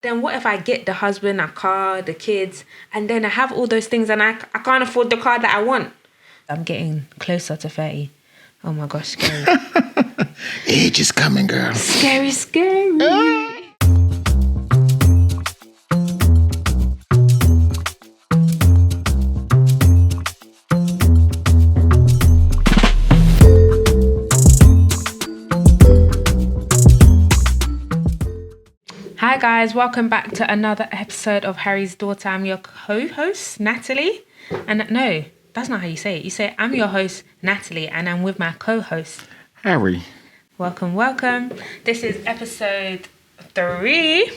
then what if I get the husband, a car, the kids, and then I have all those things and I can't afford the car that I want? I'm getting closer to 30. Oh my gosh, scary. Age is coming, girl. Scary, scary. Hi guys, welcome back to another episode of Harry's Daughter. I'm your co-host, Natalie. And no, that's not how you say it. You say, I'm your host, Natalie, and I'm with my co-host, Harry. Welcome, welcome. This is episode 3.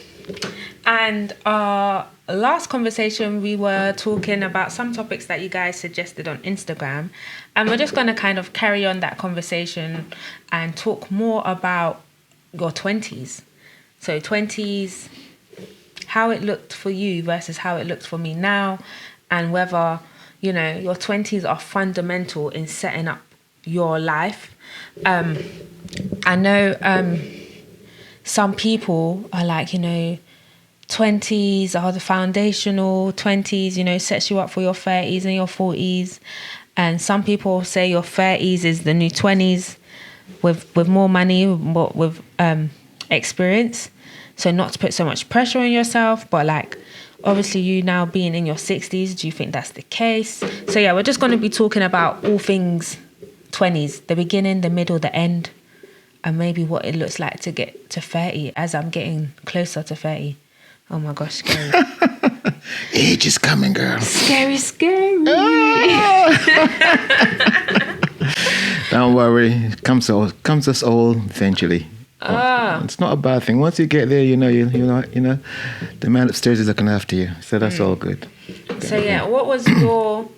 And our last conversation, we were talking about some topics that you guys suggested on Instagram. And we're just going to kind of carry on that conversation and talk more about your 20s. So 20s, how it looked for you versus how it looks for me now, and whether, you know, your 20s are fundamental in setting up your life. I know some people are like, you know, 20s are the foundational, 20s, you know, sets you up for your 30s and your 40s. And some people say your 30s is the new 20s with more money, with experience. So not to put so much pressure on yourself, but like obviously you now being in your 60s, do you think that's the case? So yeah, we're just going to be talking about all things 20s, the beginning, the middle, the end, and maybe what it looks like to get to 30 as I'm getting closer to 30. Oh my gosh, scary. Age is coming, girl. Scary, scary. Don't worry, it comes us all eventually. It's not a bad thing. Once you get there, you know, the man upstairs is looking after you. So that's all good. So yeah, what was your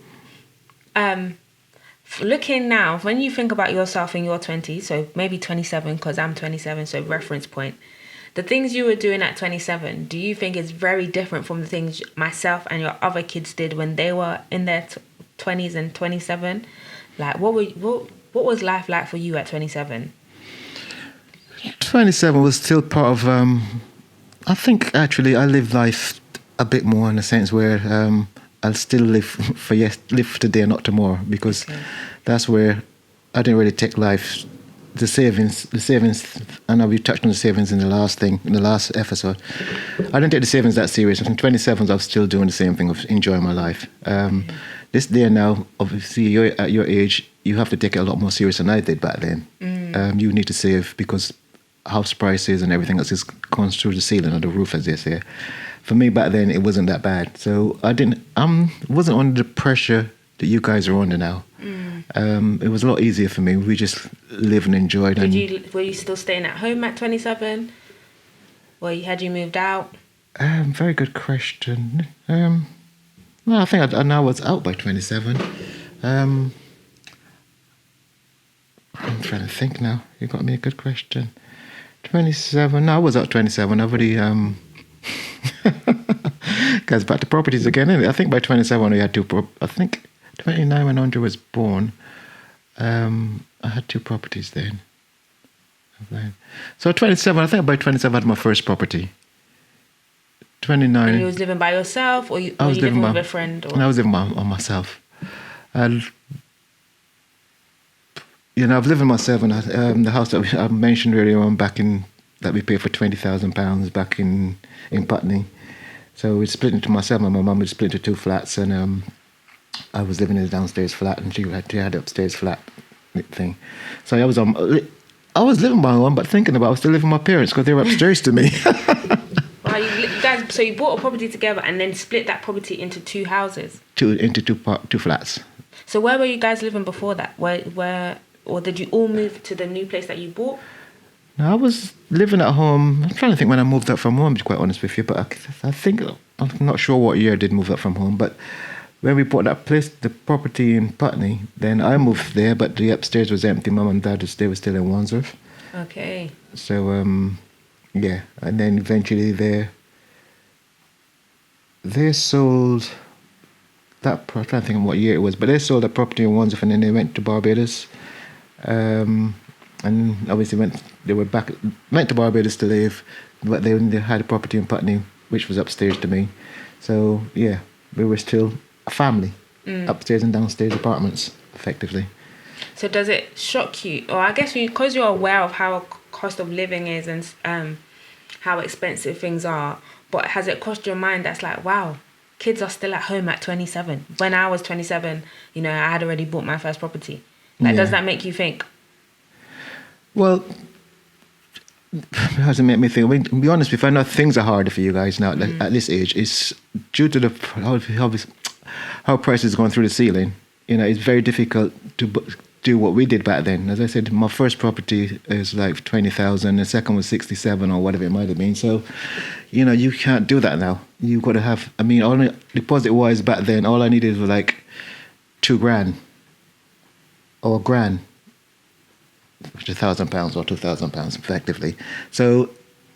looking now, when you think about yourself in your 20s, so maybe 27, because I'm 27, so reference point, the things you were doing at 27, do you think is very different from the things myself and your other kids did when they were in their 20s and 27? Like, what was life like for you at 27? 27 was still part of, I think actually I live life a bit more in a sense where I'll still live today, not tomorrow, because that's where I didn't really take life, the savings, I know we touched on the savings in the last episode. I didn't take the savings that serious. From 27, I was still doing the same thing of enjoying my life. This day now, obviously you're at your age, you have to take it a lot more serious than I did back then. You need to save because house prices and everything else is going through the ceiling or the roof, as they say. For me back then, it wasn't that bad. So I wasn't under the pressure that you guys are under now. It was a lot easier for me. We just lived and enjoyed. Were you still staying at home at 27? Or had you moved out? Very good question. No, I think I was out by 27. I'm trying to think now. You got me a good question. 27. No, I was out 27. I've already guys, back to properties again. I think by 27 we had I think 29 when Andre was born. I had 2 properties then. So 27. I think by 27 I had my first property. 29. And you was living by yourself, or you living with a friend? Or? I was living on myself. You know, I've lived with myself in the house that I mentioned earlier on that we paid for £20,000 back in Putney. So we split into myself and my mum. We split into 2 flats, and I was living in the downstairs flat, and she had the upstairs flat thing. So I was living by my own, but thinking about I was still living with my parents because they were upstairs to me. Wow, you guys! So you bought a property together and then split that property into 2 houses. Into two flats. So where were you guys living before that? Where? Or did you all move to the new place that you bought? No, I was living at home. I'm trying to think when I moved up from home, to be quite honest with you. But I think, I'm not sure what year I did move up from home. But when we bought that place, the property in Putney, then I moved there, but the upstairs was empty. Mum and Dad they were still in Wandsworth. Okay. So, yeah. And then eventually they sold that, I'm trying to think of what year it was, but they sold the property in Wandsworth and then they went to Barbados. And obviously went to Barbados to live, but they had a property in Putney which was upstairs to me. So yeah, we were still a family, upstairs and downstairs apartments, effectively. So does it shock you, or I guess because you're aware of how cost of living is and how expensive things are, but has it crossed your mind that's like, wow, kids are still at home at 27? When I was 27, I had already bought my first property. Like, does that make you think? Well, it hasn't made me think. I mean, to be honest with you, I know things are harder for you guys now at this age. It's due to how prices are going through the ceiling. It's very difficult to do what we did back then. As I said, my first property is like 20,000. The second was 67 or whatever it might have been. So, you can't do that now. You've got to have. I mean, only deposit-wise back then, all I needed was like £2,000 or £1,000. Which is £1,000 or £2,000 effectively. So,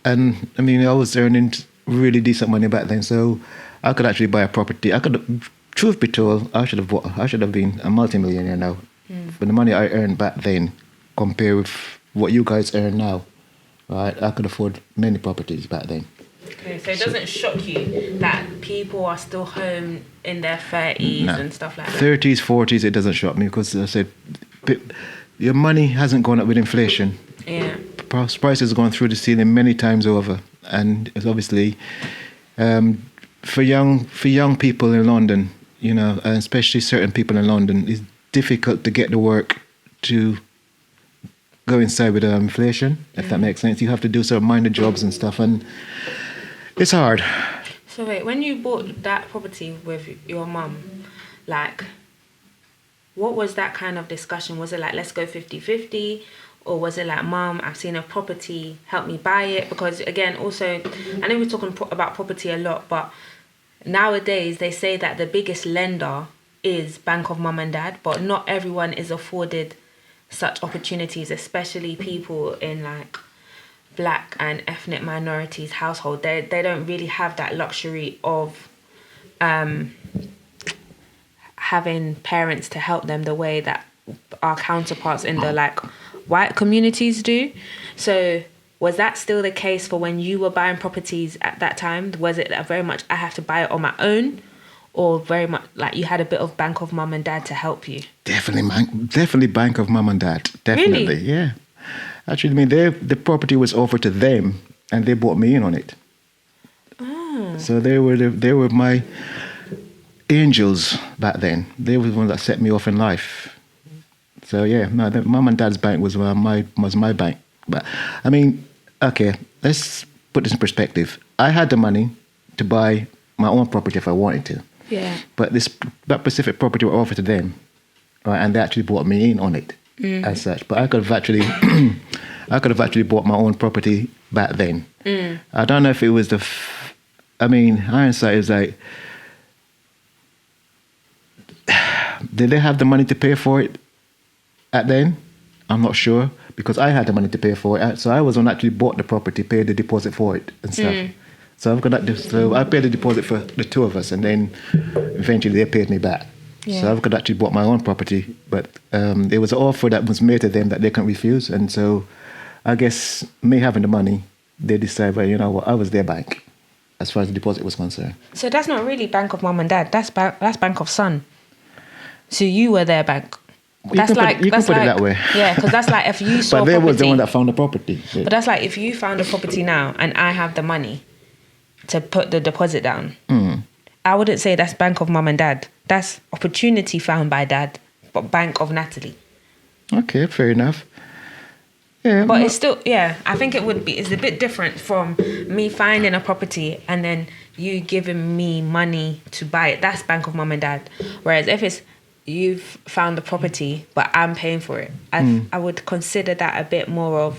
and I mean, I was earning really decent money back then, so I could actually buy a property. Truth be told, I should have been a multimillionaire now. For the money I earned back then, compared with what you guys earn now, right? I could afford many properties back then. Okay, so it doesn't shock you that people are still home in their 30s and stuff like that? 30s, 40s, it doesn't shock me because, as I said, your money hasn't gone up with inflation. Yeah. Prices have gone through the ceiling many times over, and it's obviously for young people in London, and especially certain people in London, it's difficult to get the work to go inside with inflation. If that makes sense, you have to do sort of minor jobs and stuff, and it's hard. So wait, when you bought that property with your mum, like, what was that kind of discussion? Was it like, let's go 50-50? Or was it like, Mum, I've seen a property, help me buy it? Because again, also, I know we're talking about property a lot, but nowadays they say that the biggest lender is Bank of Mum and Dad, but not everyone is afforded such opportunities, especially people in like black and ethnic minorities household. They don't really have that luxury of having parents to help them the way that our counterparts in the like white communities do. So was that still the case for when you were buying properties at that time? Was it very much I have to buy it on my own, or very much like you had a bit of Bank of Mum and Dad to help you? Definitely Bank of Mum and Dad. Definitely, really? Yeah. Actually, I mean, the property was offered to them, and they brought me in on it. Oh. So they were my angels back then. They were the ones that set me off in life. So yeah, no, the Mum and Dad's bank was my bank. But I mean, okay, let's put this in perspective. I had the money to buy my own property if I wanted to. Yeah. But that specific property was offered to them, right? And they actually brought me in on it as such. But I could have actually bought my own property back then. I don't know if it was hindsight is like, did they have the money to pay for it at then? I'm not sure, because I had the money to pay for it. So I was on actually bought the property, paid the deposit for it and stuff. So I paid the deposit for the two of us, and then eventually they paid me back. Yeah. So I could actually bought my own property, but there was an offer that was made to them that they couldn't refuse. And so I guess me having the money, they decided, well, you know what, I was their bank as far as the deposit was concerned. So that's not really Bank of Mum and Dad. That's Bank of Son. So you were their bank. You can put it that way. Yeah, because that's like if you saw but they property, was the one that found the property. Yeah. But that's like if you found a property now and I have the money to put the deposit down, I wouldn't say that's Bank of Mum and Dad. That's opportunity found by Dad, but Bank of Natalie. Okay, fair enough. Yeah, but it's still, I think it's a bit different from me finding a property and then you giving me money to buy it. That's Bank of Mum and Dad. Whereas if it's you've found the property but I'm paying for it, I would consider that a bit more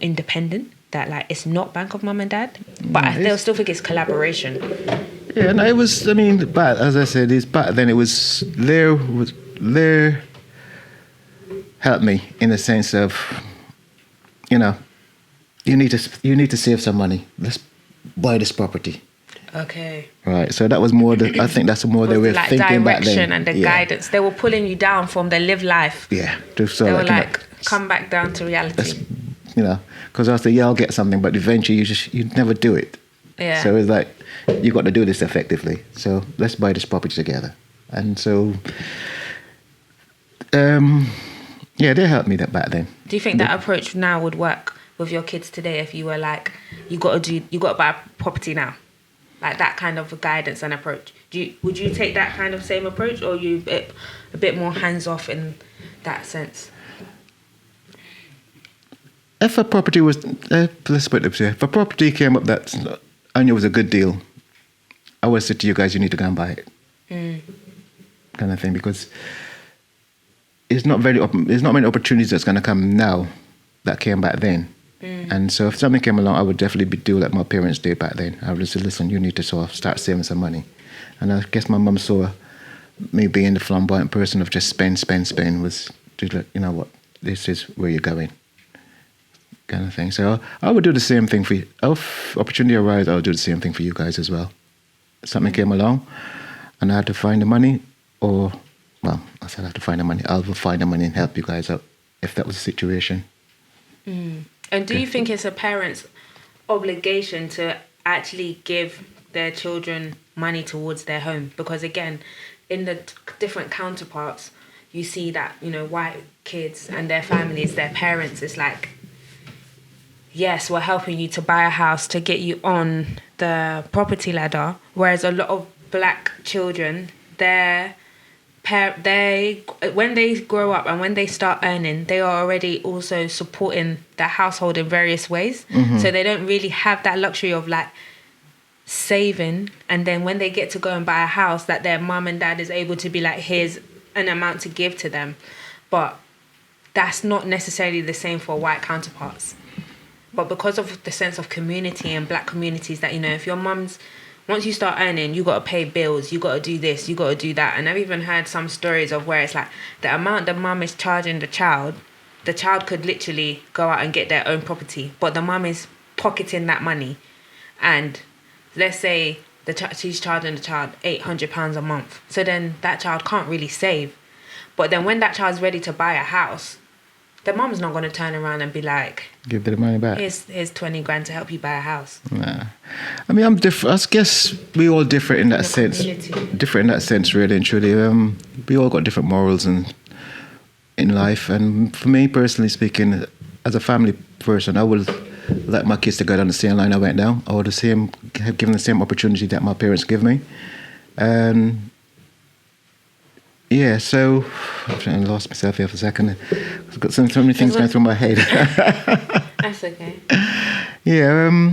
independent. That like it's not Bank of Mum and Dad, but I still think it's collaboration. Yeah, no, it was. I mean, but as I said, back then it was Lear helped me in the sense of, you need to save some money. Let's buy this property. Okay. Right. So that was more. I think that's more they were thinking back then. Direction and the guidance. They were pulling you down from the live life. Yeah. So they were like, come back down to reality. because I say, yeah, I'll get something, but eventually you never do it. Yeah. So it's like, you got to do this effectively. So let's buy this property together. And so, yeah, they helped me back then. Do you think that approach now would work with your kids today if you were like, you got to buy a property now? Like that kind of guidance and approach. Would you take that kind of same approach, or are you a bit more hands off in that sense? If a property was, let's put it this way, if a property came up that I knew was a good deal, I would say to you guys, you need to go and buy it. Kind of thing, because it's not many opportunities that's going to come now that came back then. And so if something came along, I would definitely do like my parents did back then. I would just say, listen, you need to sort of start saving some money. And I guess my mum saw me being the flamboyant person of just spend, was just like, you know what, this is where you're going, kind of thing. So I would do the same thing for you. If opportunity arises, I would do the same thing for you guys as well. If something came along and I had to find the money, I said I had to find the money, I will find the money and help you guys out if that was the situation. And do you think it's a parent's obligation to actually give their children money towards their home? Because again, in the different counterparts, you see that, white kids and their families, their parents, it's like, yes, we're helping you to buy a house to get you on the property ladder. Whereas a lot of black children, when they grow up and when they start earning, they are already also supporting their household in various ways. So they don't really have that luxury of like saving, and then when they get to go and buy a house, that their mum and dad is able to be like, here's an amount to give to them. But that's not necessarily the same for white counterparts. But because of the sense of community and black communities, that if your mum's, once you start earning, you got to pay bills, you got to do this, you got to do that. And I've even heard some stories of where it's like the amount the mum is charging the child could literally go out and get their own property, but the mum is pocketing that money. And let's say she's charging the child £800 a month. So then that child can't really save. But then when that child's ready to buy a house, the mum's not going to turn around and be like, give the money back. Here's 20 grand to help you buy a house. Nah. I mean, I'm different. I guess we all different in that sense. Community. Different in that sense, really and truly. We all got different morals in life. And for me, personally speaking, as a family person, I would like my kids to go down the same line I went down. I would have given the same opportunity that my parents give me. And yeah, so I lost myself here for a second. I've got so many things going through my head. That's okay. Yeah.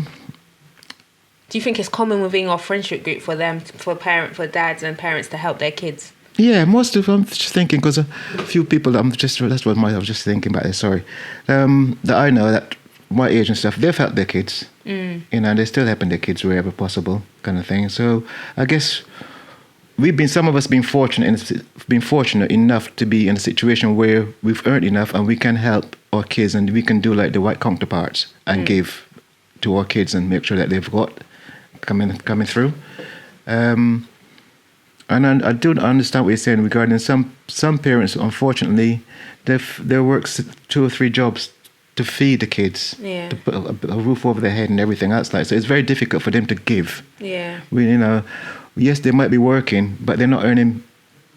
Do you think it's common within your friendship group for dads and parents to help their kids? Yeah, most of them. I'm just thinking because a few people I was just thinking about this. Sorry, that I know that my age and stuff, they've helped their kids. They're still helping their kids wherever possible, kind of thing. So I guess some of us been fortunate enough to be in a situation where we've earned enough and we can help our kids, and we can do like the white counterparts and give to our kids and make sure that they've got coming through. And I do understand what you're saying regarding some parents. Unfortunately, they work 2 or 3 jobs to feed the kids, to put a roof over their head and everything else. So it's very difficult for them to give. Yeah. Yes, they might be working, but they're not earning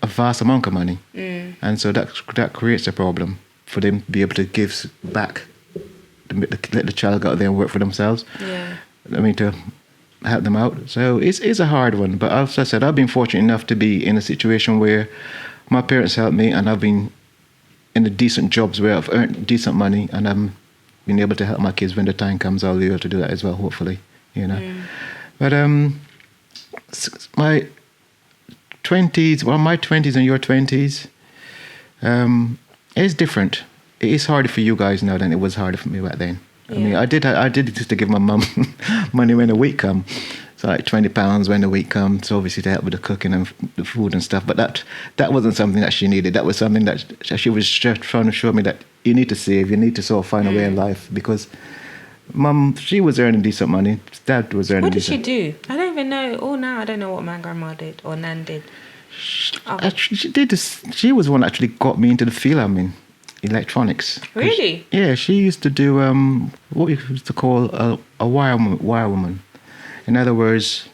a vast amount of money, and so that creates a problem for them to be able to give back, to let the child go out there and work for themselves. Yeah. I mean, to help them out. So it's a hard one. But as I said, I've been fortunate enough to be in a situation where my parents helped me, and I've been in the decent jobs where I've earned decent money, and I'm been able to help my kids when the time comes. I'll be able to do that as well, hopefully. But my 20s, my 20s and your 20s, is different. It is harder for you guys now than it was harder for me back then. I mean, I did just to give my mum money when the week come. So like £20 when the week comes, so obviously to help with the cooking and the food and stuff. But that wasn't something that she needed. That was something that she was just trying to show me that you need to save, you need to sort of find a way in life, because Mum, she was earning decent money. Dad was earning decent. What did she do? I don't even know. Oh, now I don't know what my grandma did or Nan did. She did this. She was the one that actually got me into the field I'm in. electronics. Really? Yeah, she used to do what we used to call a wire woman. In other words,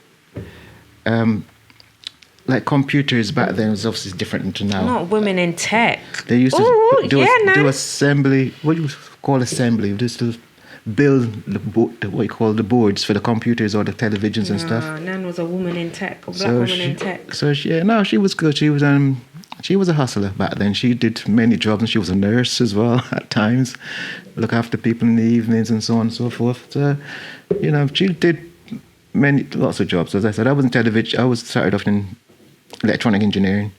like computers back then was obviously different to now. Not women in tech. They used to Ooh, do assembly. What do you call assembly? Just to build what you call the boards for the computers or the televisions and stuff. Nan was a woman in tech, a black woman in tech. So she was good. She was a hustler back then. She did many jobs, and she was a nurse as well at times, look after people in the evenings and so on and so forth. So, she did lots of jobs. As I said, I was in television. I started off in electronic engineering.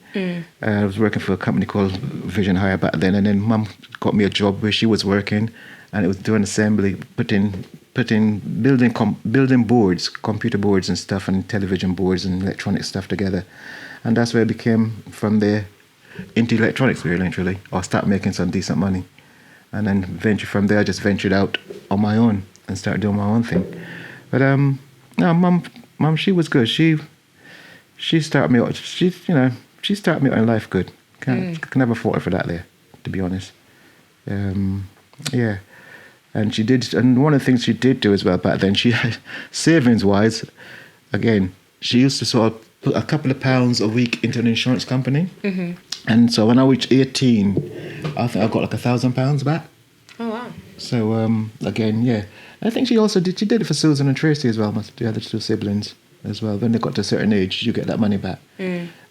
I was working for a company called Vision Hire back then, and then Mum got me a job where she was working, and it was doing assembly, building boards, computer boards and stuff, and television boards and electronic stuff together. And that's where I became, from there, into electronics eventually, or start making some decent money. And then from there, I just ventured out on my own and started doing my own thing. But no, Mum, she was good. She started me out. She started me out in life good. Can never fault her for that there, to be honest. Yeah. And she did, and one of the things she did do as well back then, she had, savings-wise, again, she used to sort of put a couple of pounds a week into an insurance company. Mm-hmm. And so when I reached 18, I think I got like £1,000 back. Oh, wow. So, again, yeah. I think she did it for Susan and Tracy as well, the other two siblings as well. When they got to a certain age, you get that money back.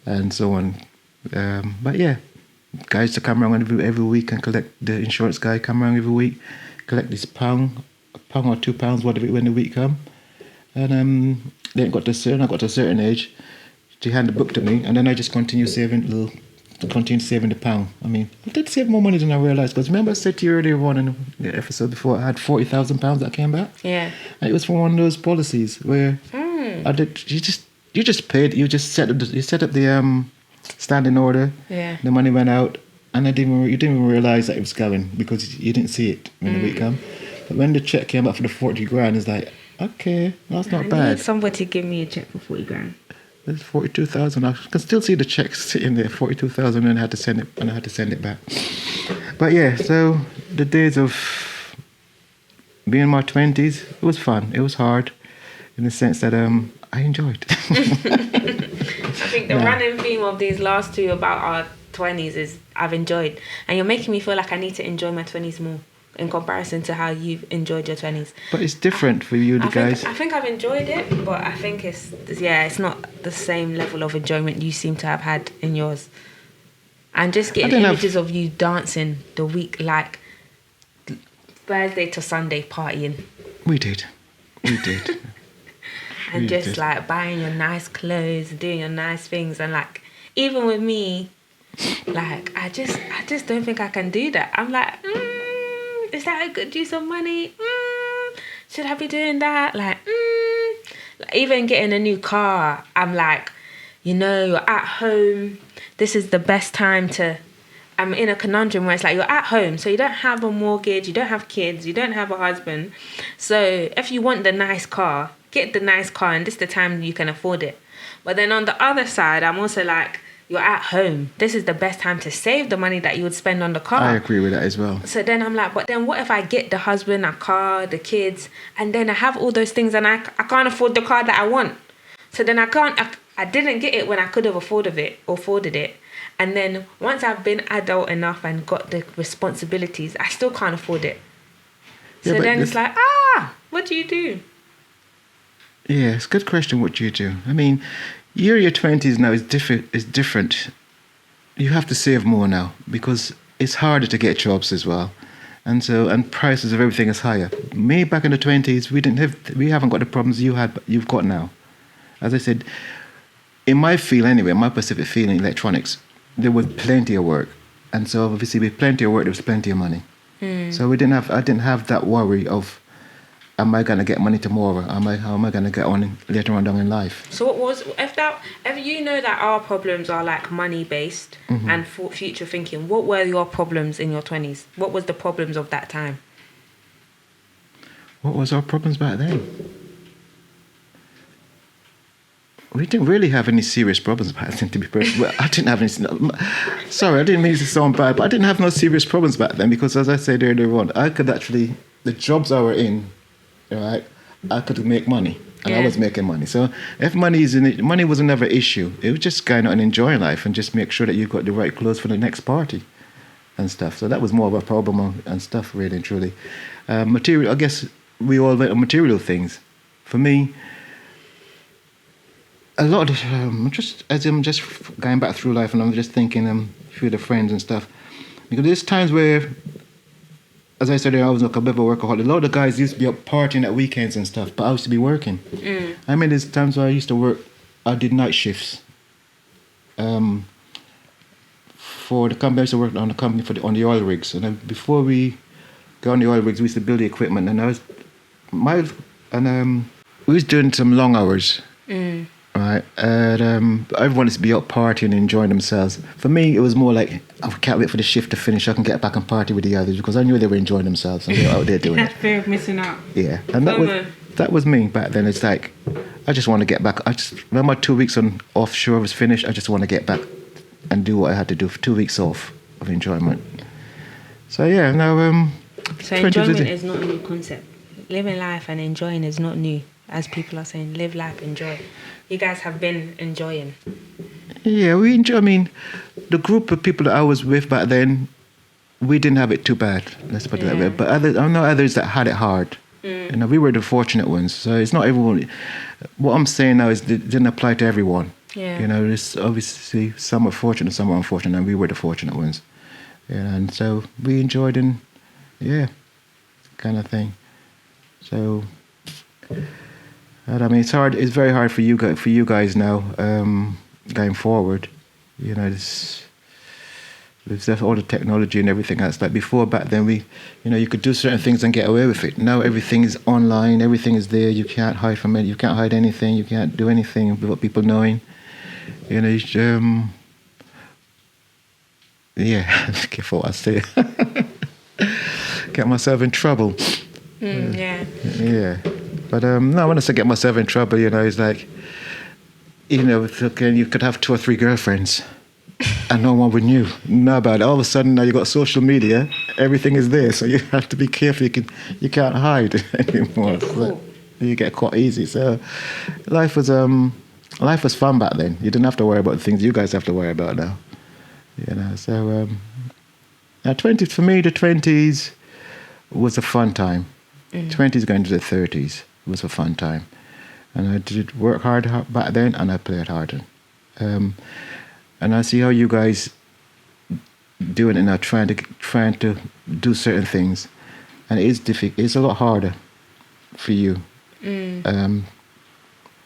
And so on. But yeah, guys to come around every week and collect, the insurance guy come around every week, collect this £1 or £2, whatever, when the week come. And then I got to a certain age, she handed the book to me, and then I just continued saving the pound. I mean, I did save more money than I realised, because remember I said to you earlier on in the episode before, I had £40,000 that came back? Yeah. And it was from one of those policies where I did, you just paid, you set up the standing order, the money went out, and you didn't even realise that it was going, because you didn't see it when the week come. But when the cheque came up for the 40 grand, it's like, okay, that's not bad. I need somebody to give me a cheque for 40 grand. There's 42,000. I can still see the check sitting there, 42,000, and I had to send it back. But yeah, so the days of being in my 20s, it was fun. It was hard, in the sense that I enjoyed. I think the running theme of these last two about our 20s is I've enjoyed, and you're making me feel like I need to enjoy my 20s more in comparison to how you've enjoyed your 20s. But it's different for you, guys. I think I've enjoyed it, but I think it's not the same level of enjoyment you seem to have had in yours. And just getting images of you dancing the week, like Thursday to Sunday partying. We did. And like buying your nice clothes, doing your nice things, and like even with me, like I just don't think I can do that. I'm like, is that a good use of money? Should I be doing that? Like, even getting a new car, I'm like, you're at home. This is the best time to. I'm in a conundrum where it's like you're at home, so you don't have a mortgage, you don't have kids, you don't have a husband. So if you want the nice car, get the nice car, and this is the time you can afford it. But then on the other side, I'm also like, you're at home. This is the best time to save the money that you would spend on the car. I agree with that as well. So then I'm like, but then what if I get the husband, a car, the kids, and then I have all those things and I can't afford the car that I want. So then I didn't get it when I could have afforded it. And then once I've been adult enough and got the responsibilities, I still can't afford it. So then it's like, what do you do? Yeah, it's a good question. What do you do? I mean, your 20s now is different. You have to save more now because it's harder to get jobs as well, and prices of everything is higher. Me back in the 20s, we haven't got the problems you've got now. As I said, in my field anyway, my specific field in electronics, there was plenty of work, and so obviously with plenty of work, there was plenty of money. So I didn't have that worry of, am I going to get money tomorrow? How am I going to get on later on down in life? So what was, if you know that our problems are like money based and for future thinking, what were your problems in your 20s? What was the problems of that time? What was our problems back then? we didn't really have any serious problems back then, to be perfect. Well, I didn't have any. Sorry, I didn't mean to sound bad, but I didn't have no serious problems back then because, as I said earlier on, I could actually, the jobs I were in, right, I could make money, and I was making money. So if money is in it, money was never an issue. It was just kind of an enjoying life and just make sure that you've got the right clothes for the next party and stuff. So that was more of a problem and stuff, really and truly. Material, I guess we all went on material things. For me, a lot of just as I'm just going back through life, and I'm just thinking through the friends and stuff, because there's times where, as I said earlier, I was like a bit of a workaholic. A lot of the guys used to be up partying at weekends and stuff, but I used to be working. I mean, there's times where I used to work. I did night shifts. For the company, I used to work on the company on the oil rigs, and then before we got on the oil rigs, we used to build the equipment, and we was doing some long hours. Right, and everyone used to be out partying and enjoying themselves. For me, it was more like, I can't wait for the shift to finish so I can get back and party with the others, because I knew they were enjoying themselves and they were out there doing it. Fear of missing out. Yeah, and that was me back then. It's like, I just want to get back. When my 2 weeks on offshore was finished, I just want to get back and do what I had to do for 2 weeks off of enjoyment. So yeah, now so enjoyment is not a new concept. Living life and enjoying is not new. As people are saying, live life, enjoy. You guys have been enjoying. Yeah, we enjoy. I mean, the group of people that I was with back then, we didn't have it too bad. Let's put it that way. But I know others that had it hard. You know, we were the fortunate ones. So it's not everyone. What I'm saying now is it didn't apply to everyone. Yeah. You know, there's obviously some were fortunate, some were unfortunate, and we were the fortunate ones. You know, and so we enjoyed and kind of thing. So. I mean, it's hard. It's very hard for you guys now, going forward. You know, there's all the technology and everything else. Like before, back then, you could do certain things and get away with it. Now everything is online. Everything is there. You can't hide from it. You can't hide anything. You can't do anything without people knowing. You know, careful what I say. Get myself in trouble. Yeah. But no, when I say get myself in trouble, you know, it's like, you know, you could have 2 or 3 girlfriends and no one would know about it. All of a sudden now you got social media, everything is there, so you have to be careful. You can't hide anymore. So you get caught easy. So life was fun back then. You didn't have to worry about the things you guys have to worry about now. You know, so for me, the 20s was a fun time. 20s going to the 30s was a fun time, and I did work hard back then, and I played hard. And I see how you guys doing it now, trying to do certain things, and it is difficult. It's a lot harder for you. You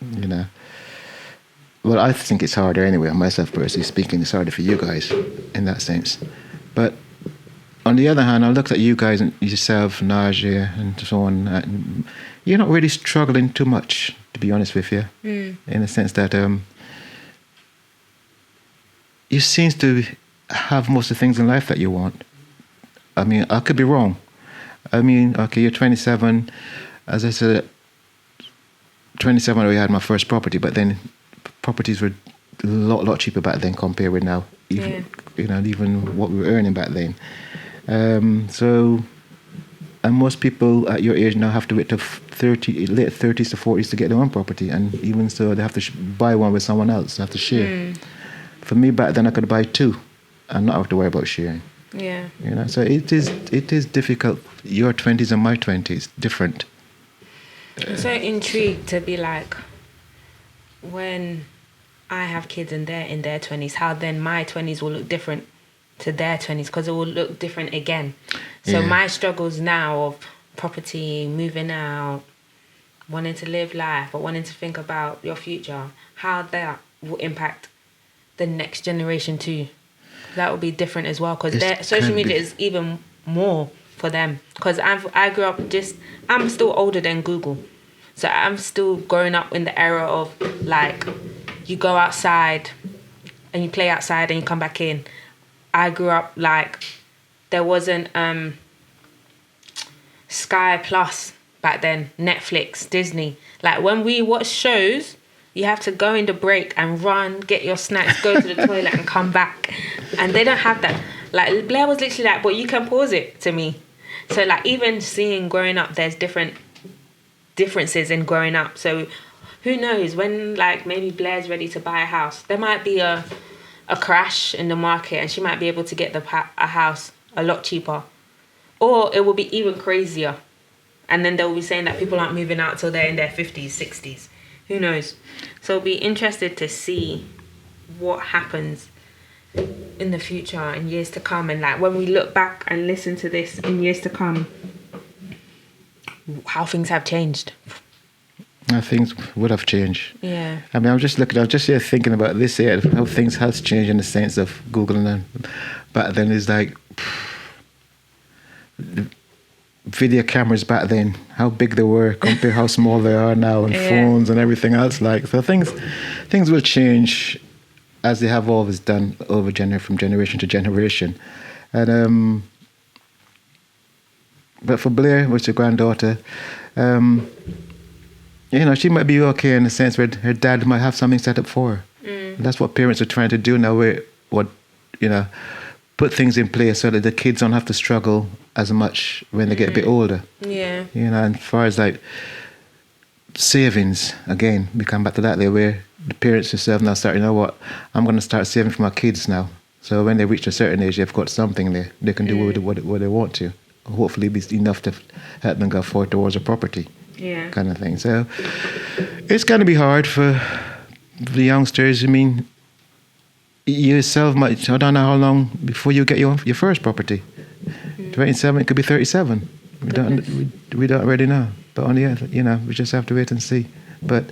know, well, I think it's harder anyway. Myself personally speaking, it's harder for you guys in that sense. But on the other hand, I looked at you guys and yourself, Nadia, and so on. And you're not really struggling too much, to be honest with you, in the sense that you seem to have most of the things in life that you want. I mean, I could be wrong. I mean, okay, you're 27. As I said, 27, I had my first property, but then properties were a lot cheaper back then compared with now. Even what we were earning back then. And most people at your age now have to wait to late 30s to 40s to get their own property, and even so they have to buy one with someone else, they have to share. For me back then, I could buy 2 and not have to worry about sharing. Yeah. You know, so it is difficult. Your 20s and my 20s, different. I'm so intrigued to be like, when I have kids and they're in their 20s, how then my 20s will look different to their 20s, because it will look different again. So my struggles now of property, moving out, wanting to live life, but wanting to think about your future, how that will impact the next generation too. That will be different as well, because their social media is even more for them. Because I grew up I'm still older than Google. So I'm still growing up in the era of like, you go outside and you play outside and you come back in. I grew up like, there wasn't Sky Plus back then, Netflix, Disney. Like when we watched shows, You have to go in the break and run, get your snacks, go to the toilet and come back. And they don't have that. Like, Blair was literally like, but you can pause it to me. So, like, even seeing growing up, there's differences in growing up. So, who knows, when, like, maybe Blair's ready to buy a house, there might be a crash in the market and she might be able to get a house a lot cheaper. Or it will be even crazier. And then they'll be saying that people aren't moving out till they're in their 50s, 60s. Who knows? So I'll be interested to see what happens in the future, in years to come. And like when we look back and listen to this in years to come, how things have changed. Things would have changed. Yeah. I mean, I was just here thinking about this here, how things has changed in the sense of Google and back then is like video cameras back then, how big they were compared how small they are now, and phones and everything else. Like, so things will change as they have always done from generation to generation. And but for Blair, which is her granddaughter, she might be okay in the sense where her dad might have something set up for her. That's what parents are trying to do now, put things in place so that the kids don't have to struggle as much when they get a bit older. Yeah. And as far as like savings, again, we come back to that there where the parents themselves now start, I'm going to start saving for my kids now. So when they reach a certain age, they've got something there. They can do what they want to. Hopefully be enough to help them go forward towards a property. Yeah. Kind of thing. So it's going to be hard for the youngsters. I mean, you yourself might, I don't know how long before you get your first property. 27, it could be 37. We don't really know. But on the other, we just have to wait and see. But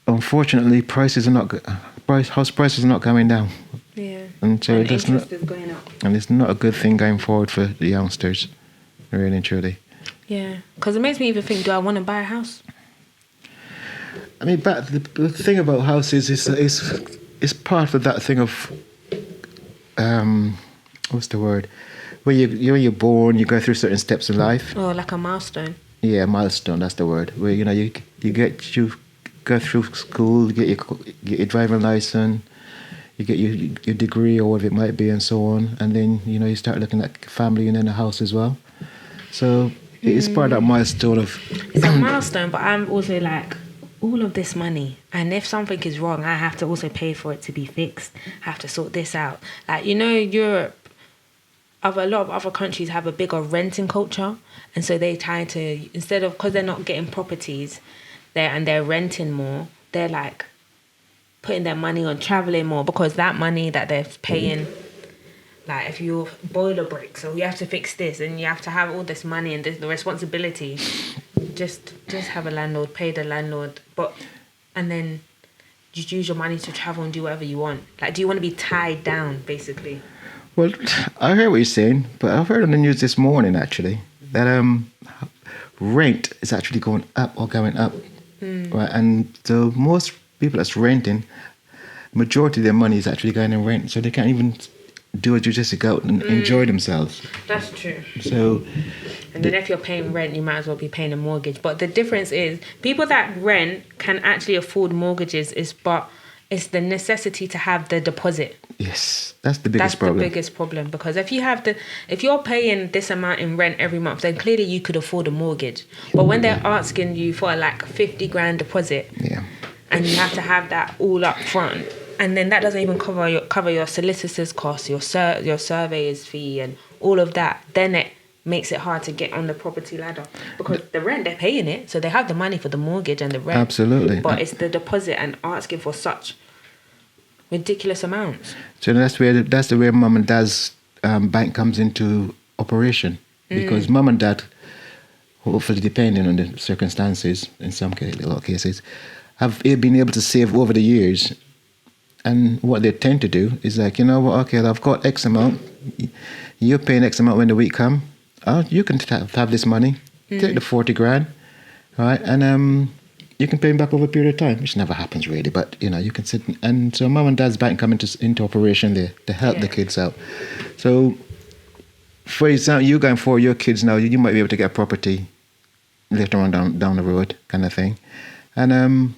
unfortunately, house prices are not coming down. Yeah. And so interest is going up. And it's not a good thing going forward for the youngsters, really and truly. Yeah, because it makes me even think, do I want to buy a house? I mean, but the thing about houses is part of that thing of, what's the word? Where you're born, you go through certain steps in life. Oh, like a milestone. Yeah, milestone. That's the word. Where you go through school, you get your driving license, you get your degree or whatever it might be, and so on. And then you start looking at family and then a house as well. So it is part of that milestone of. It's a milestone, but I'm also like, all of this money, and if something is wrong, I have to also pay for it to be fixed. I have to sort this out. Like, Europe, a lot of other countries have a bigger renting culture, and so they try to, instead of, because they're not getting properties there and they're renting more, they're like putting their money on traveling more, because that money that they're paying, like if your boiler breaks, so you have to fix this, and you have to have all this money and the responsibility. Just have a landlord, pay the landlord, and then just use your money to travel and do whatever you want. Like, do you want to be tied down, basically? Well, I hear what you're saying, but I've heard on the news this morning actually that rent is actually going up or going up, right? And so most people that's renting, majority of their money is actually going in rent, so they can't even do it just to go out and enjoy themselves. That's true. So, and then if you're paying rent, you might as well be paying a mortgage. But the difference is, people that rent can actually afford mortgages, but it's the necessity to have the deposit. Yes, that's the biggest problem. That's the biggest problem, because if you're paying this amount in rent every month, then clearly you could afford a mortgage. But when they're asking you for like 50 grand deposit, and you have to have that all up front, and then that doesn't even cover your solicitor's costs, your surveyor's fee, and all of that, then it makes it hard to get on the property ladder, because the rent, they're paying it, so they have the money for the mortgage and the rent. Absolutely. But it's the deposit and asking for such ridiculous amounts. So that's the way mum and dad's bank comes into operation, because mum and dad, hopefully depending on the circumstances, in some cases, a lot of cases, have been able to save over the years. And what they tend to do is like, okay, I've got X amount, you're paying X amount when the week come, you can have this money, take the 40 grand, all right, and you can pay them back over a period of time, which never happens really, but you can sit, and so mum and dad's bank come into operation there to help the kids out. So for example, you going for your kids now, you might be able to get a property later on down the road, kind of thing, and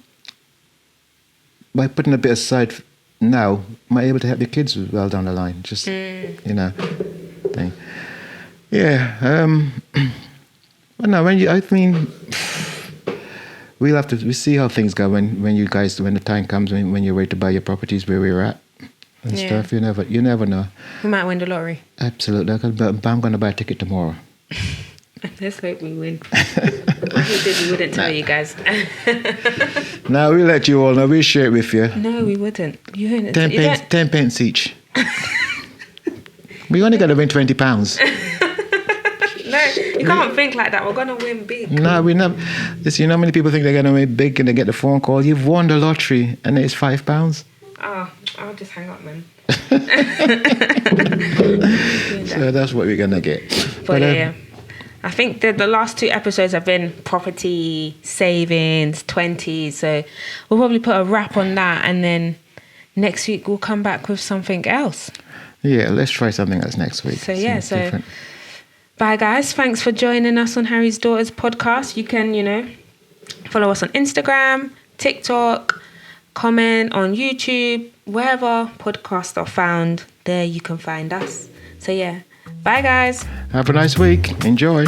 by putting a bit aside now, might be able to help your kids well down the line. Just, you know, thing. Yeah. But no, I mean, we see how things go when the time comes when you're ready to buy your properties where we're at and stuff. You never know. We might win the lottery. Absolutely. But I'm going to buy a ticket tomorrow. Let's hope we win. If we did, we wouldn't tell you guys. No, we'll let you all know. We'll share it with you. No, we wouldn't. You wouldn't. 10 pence each. We only got to win £20. No, you can't think like that. We're going to win big. No, we never. Listen, you know how many people think they're going to win big and they get the phone call, you've won the lottery, and it's £5? Oh, I'll just hang up, man. So that's what we're going to get. But yeah. I think the last 2 episodes have been property, savings, 20s. So we'll probably put a wrap on that. And then next week we'll come back with something else. Yeah, let's try something else next week. So yeah, bye guys. Thanks for joining us on Harry's Daughters podcast. You can, follow us on Instagram, TikTok, comment on YouTube, wherever podcasts are found, there you can find us. So yeah. Bye, guys. Have a nice week. Enjoy.